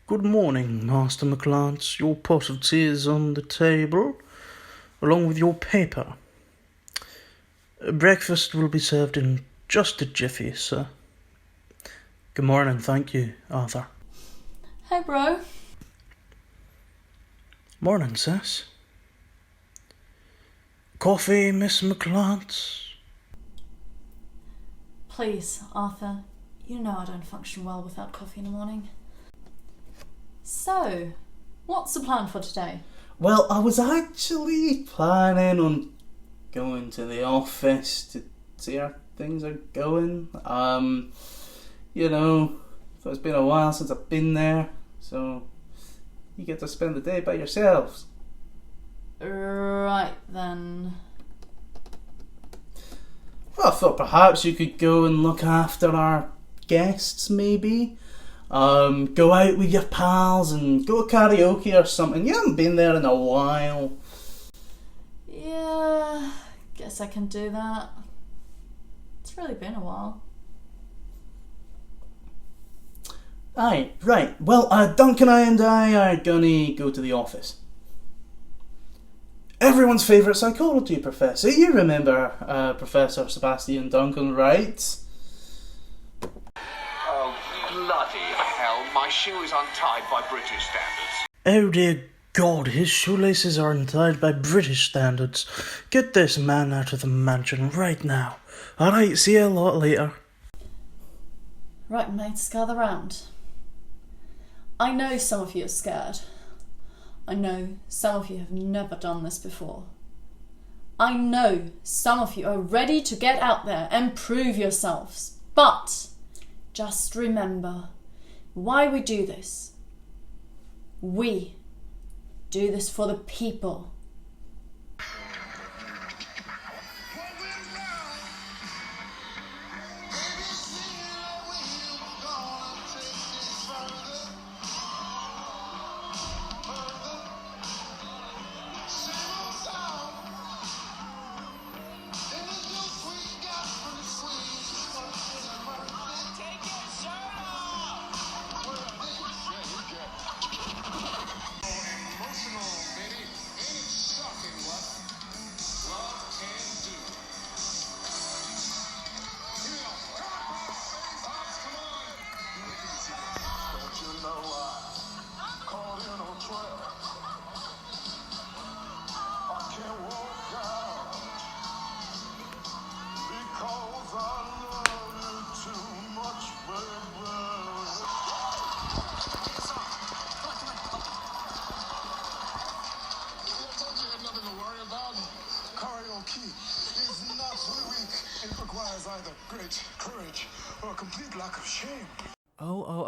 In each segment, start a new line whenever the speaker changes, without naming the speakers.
Good morning, Master McLance. Your pot of tea is on the table, along with your paper. Breakfast will be served in just a jiffy, sir. Good morning, thank you, Arthur.
Hey, bro.
Morning, sis. Coffee, Miss McLance?
Please, Arthur. You know I don't function well without coffee in the morning. So, what's the plan for today?
Well, I was actually planning on going to the office to see how things are going. It's been a while since I've been there, so you get to spend the day by yourselves.
Right then.
Well, I thought perhaps you could go and look after our guests, maybe. Go out with your pals and go karaoke or something. You haven't been there in a while.
Yeah, guess I can do that. It's really been a while.
Aye, right. Well, Duncan and I are gonna go to the office. Everyone's favourite psychology professor. You remember Professor Sebastian Duncan, right?
Oh, bloody hell. My shoe is untied by British standards.
Oh dear God, his shoelaces are untied by British standards. Get this man out of the mansion right now. Alright, see you a lot later.
Right, mates, gather round. I know some of you are scared. I know some of you have never done this before. I know some of you are ready to get out there and prove yourselves. But just remember why we do this. We do this for the people.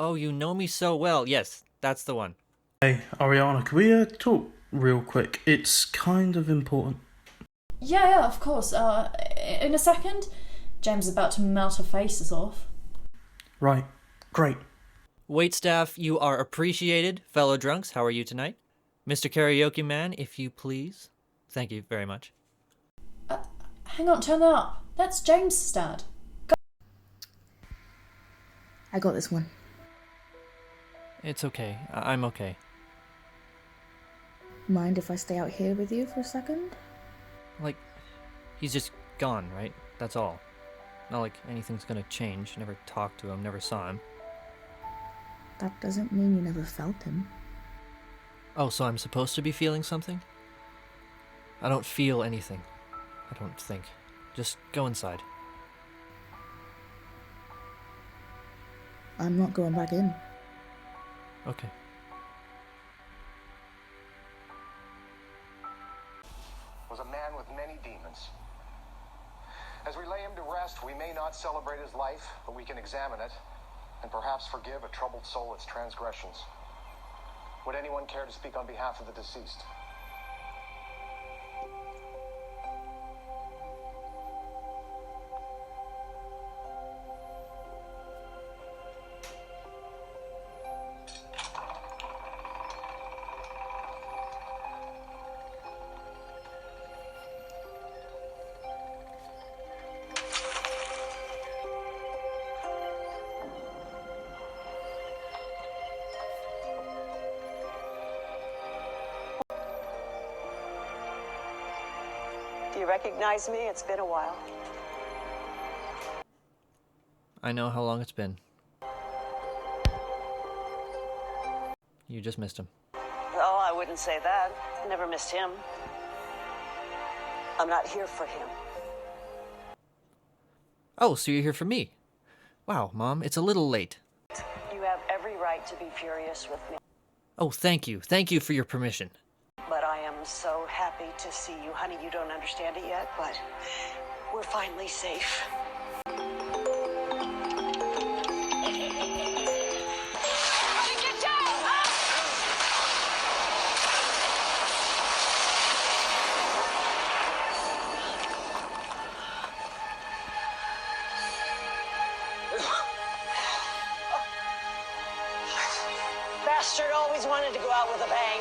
Oh, you know me so well. Yes, that's the one.
Hey, Ariana, can we talk real quick? It's kind of important.
Yeah, of course. In a second. James is about to melt her faces off.
Right, great.
Waitstaff, you are appreciated. Fellow drunks, how are you tonight? Mr. Karaoke Man, if you please. Thank you very much.
Hang on, turn that up. That's James' dad.
I got this one.
It's okay. I'm okay.
Mind if I stay out here with you for a second?
Like, he's just gone, right? That's all. Not like anything's gonna change. Never talked to him, never saw him.
That doesn't mean you never felt him.
Oh, so I'm supposed to be feeling something? I don't feel anything. I don't think. Just go inside.
I'm not going back in.
Okay.
Was a man with many demons. As we lay him to rest, we may not celebrate his life, but we can examine it and perhaps forgive a troubled soul its transgressions. Would anyone care to speak on behalf of the deceased?
Do you recognize me? It's been a while.
I know how long it's been. You just missed him.
Oh, I wouldn't say that. Never missed him. I'm not here for him.
Oh, so you're here for me. Wow, Mom, it's a little late.
You have every right to be furious with me.
Oh, thank you. Thank you for your permission.
But I am so happy to see you. Honey, you don't understand it yet, but we're finally safe. Bastard always wanted to go out with a bang.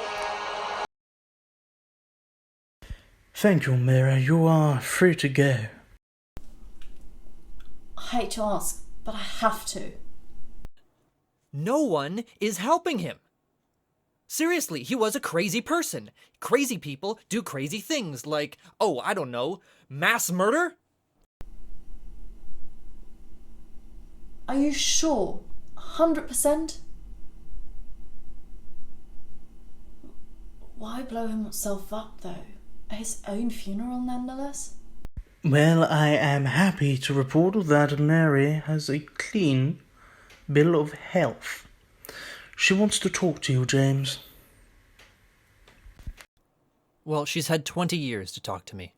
Thank you, Mhairi. You are free to go.
I hate to ask, but I have to.
No one is helping him. Seriously, he was a crazy person. Crazy people do crazy things like, oh, I don't know, mass murder?
Are you sure? 100%? Why blow himself up, though? At his own funeral, nonetheless?
Well, I am happy to report that Mhairi has a clean bill of health. She wants to talk to you, James.
Well, she's had 20 years to talk to me.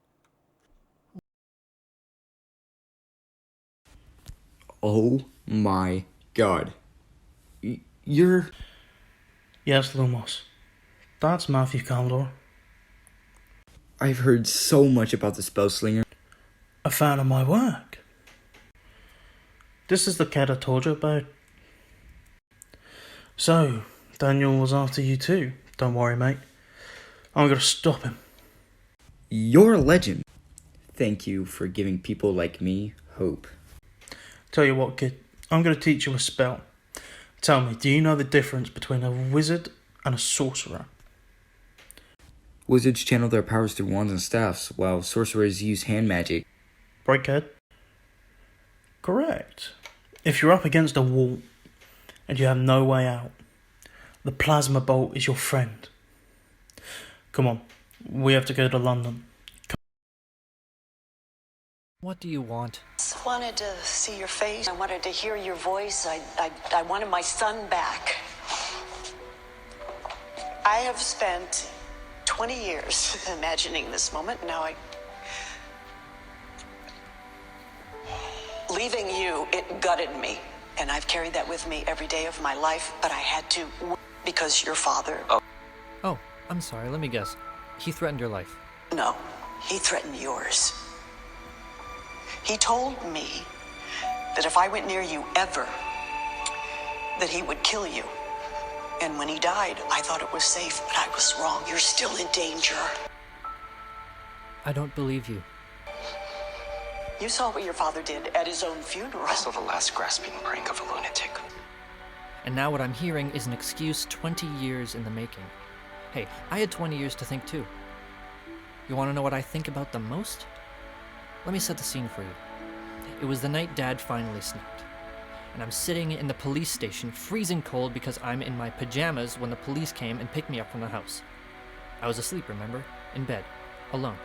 Oh my god. You're...
Yes, Lumos. That's Matthew Caldor.
I've heard so much about the spellslinger.
A fan of my work. This is the cat I told you about. So, Daniel was after you too. Don't worry, mate. I'm gonna stop him.
You're a legend. Thank you for giving people like me hope.
Tell you what, kid. I'm gonna teach you a spell. Tell me, do you know the difference between a wizard and a sorcerer?
Wizards channel their powers through wands and staffs, while sorcerers use hand magic.
Right, kid? Correct. If you're up against a wall and you have no way out, the plasma bolt is your friend. Come on, we have to go to London.
What do you want?
I wanted to see your face. I wanted to hear your voice. I wanted my son back. I have spent 20 years imagining this moment. Now leaving you, it gutted me. And I've carried that with me every day of my life, but I had to because your father...
Oh, I'm sorry, let me guess. He threatened your life.
No, he threatened yours. He told me that if I went near you ever, that he would kill you. And when he died, I thought it was safe, but I was wrong. You're still in danger.
I don't believe you.
You saw what your father did at his own funeral.
I saw the last grasping prank of a lunatic.
And now what I'm hearing is an excuse 20 years in the making. Hey, I had 20 years to think too. You want to know what I think about the most? Let me set the scene for you. It was the night Dad finally snapped. And I'm sitting in the police station, freezing cold because I'm in my pajamas when the police came and picked me up from the house. I was asleep, remember? In bed. Alone.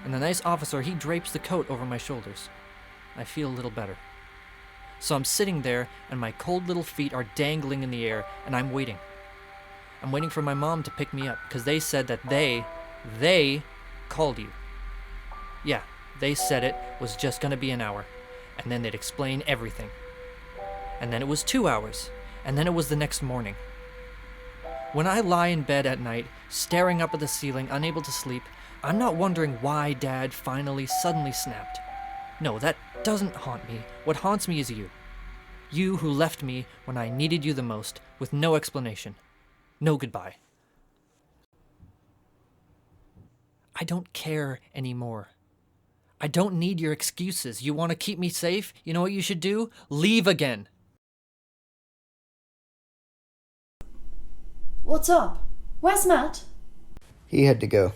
And the nice officer, he drapes the coat over my shoulders. I feel a little better. So I'm sitting there, and my cold little feet are dangling in the air, and I'm waiting. I'm waiting for my mom to pick me up, because they said that they called you. Yeah, they said it was just gonna be an hour, and then they'd explain everything. And then it was 2 hours, and then it was the next morning. When I lie in bed at night, staring up at the ceiling, unable to sleep, I'm not wondering why Dad finally suddenly snapped. No, that doesn't haunt me. What haunts me is you. You who left me when I needed you the most, with no explanation. No goodbye. I don't care anymore. I don't need your excuses. You want to keep me safe? You know what you should do? Leave again.
What's up? Where's Matt?
He had to go.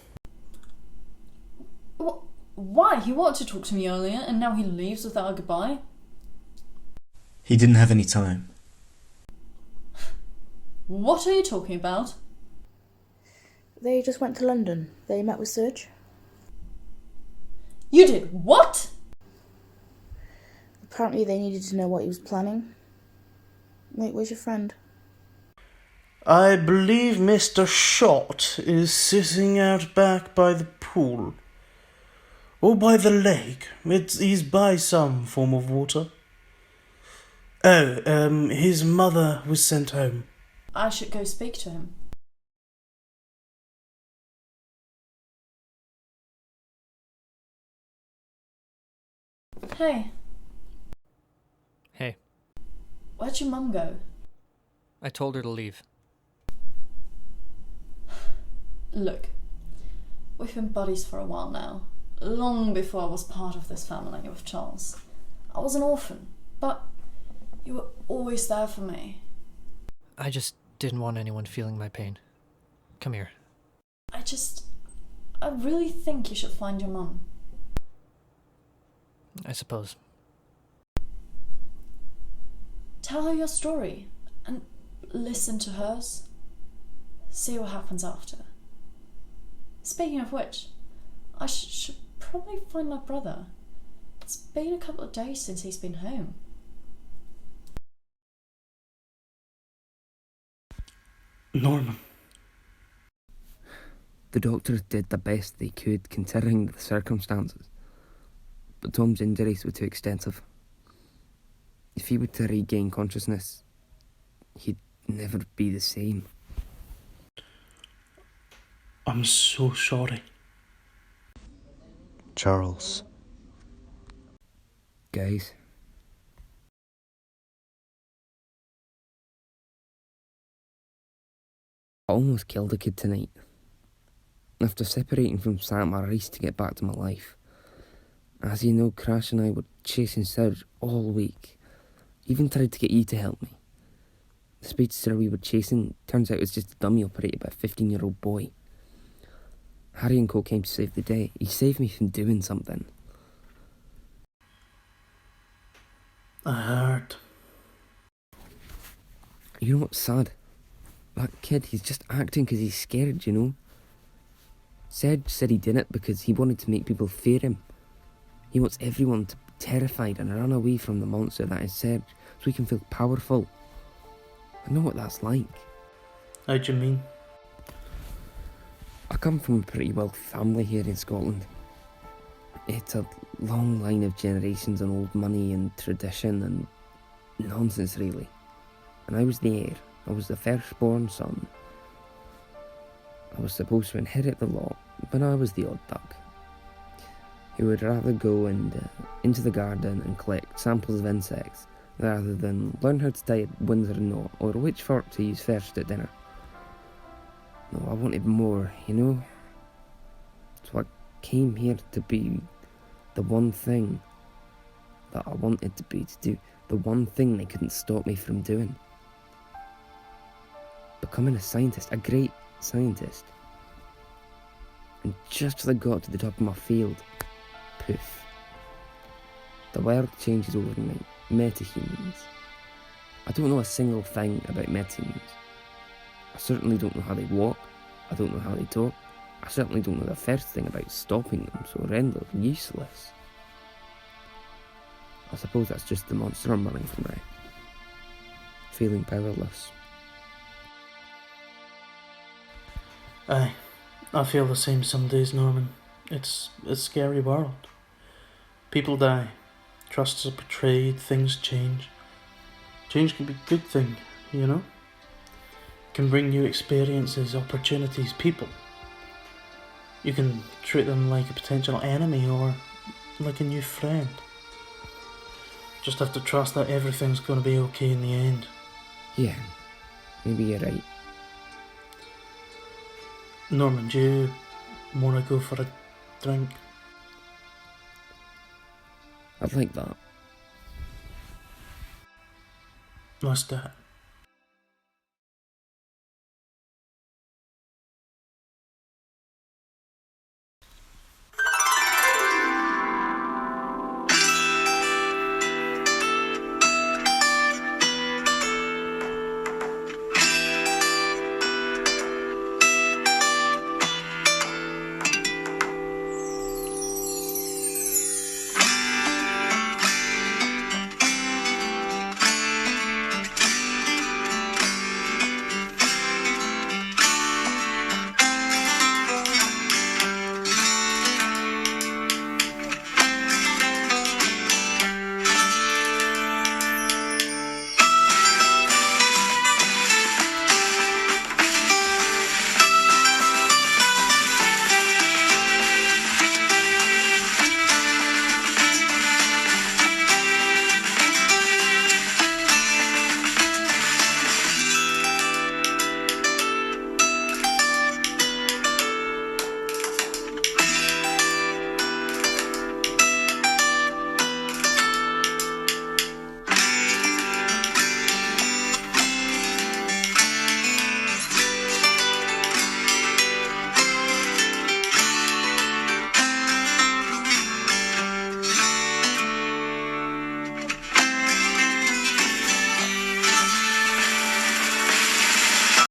Why? He wanted to talk to me earlier, and now he leaves without a goodbye?
He didn't have any time.
What are you talking about?
They just went to London. They met with Serge.
You did what?
Apparently they needed to know what he was planning. Wait, where's your friend?
I believe Mr. Schott is sitting out back by the pool. Or by the lake. He's by some form of water. Oh, his mother was sent home.
I should go speak to him. Hey.
Hey,
Where'd your mum go?
I told her to leave.
Look, we've been buddies for a while now. Long before I was part of this family with Charles. I was an orphan, but you were always there for me.
I just didn't want anyone feeling my pain. Come here.
I really think you should find your mum.
I suppose.
Tell her your story, and listen to hers. See what happens after. Speaking of which, I should probably find my brother. It's been a couple of days since he's been home.
Norman.
The doctors did the best they could considering the circumstances, but Tom's injuries were too extensive. If he were to regain consciousness, he'd never be the same.
I'm so sorry.
Charles.
Guys. I almost killed a kid tonight. After separating from Sam and Rhys to get back to my life. As you know, Crash and I were chasing Serge all week. Even tried to get you to help me. The speedster we were chasing turns out it was just a dummy operated by a 15-year-old boy. Harry and Co came to save the day. He saved me from doing something.
I heard.
You know what's sad? That kid, he's just acting because he's scared, you know? Serge said he did it because he wanted to make people fear him. He wants everyone to be terrified and run away from the monster that is Serge, so he can feel powerful. I know what that's like.
How do you mean?
I come from a pretty wealthy family here in Scotland. It's a long line of generations on old money and tradition and nonsense, really. And I was the heir. I was the firstborn son. I was supposed to inherit the lot, but I was the odd duck, who would rather go into the garden and collect samples of insects rather than learn how to tie a Windsor knot or which fork to use first at dinner. No, I wanted more, you know? So I came here to be the one thing that I wanted to be, to do the one thing they couldn't stop me from doing. Becoming a scientist, a great scientist. And just as I got to the top of my field, poof. The world changes overnight. Metahumans. I don't know a single thing about metahumans. I certainly don't know how they walk. I don't know how they talk. I certainly don't know the first thing about stopping them, so rendered useless. I suppose that's just the monster I'm running from now. Feeling powerless.
Aye, I feel the same some days, Norman. It's a scary world. People die. Trusts are betrayed. Things change. Change can be a good thing, you know? It can bring new experiences, opportunities, people. You can treat them like a potential enemy or like a new friend. Just have to trust that everything's going to be okay in the end.
Yeah, maybe you're right.
Norman, do you want to go for a drink?
I'd like that.
Let's do it.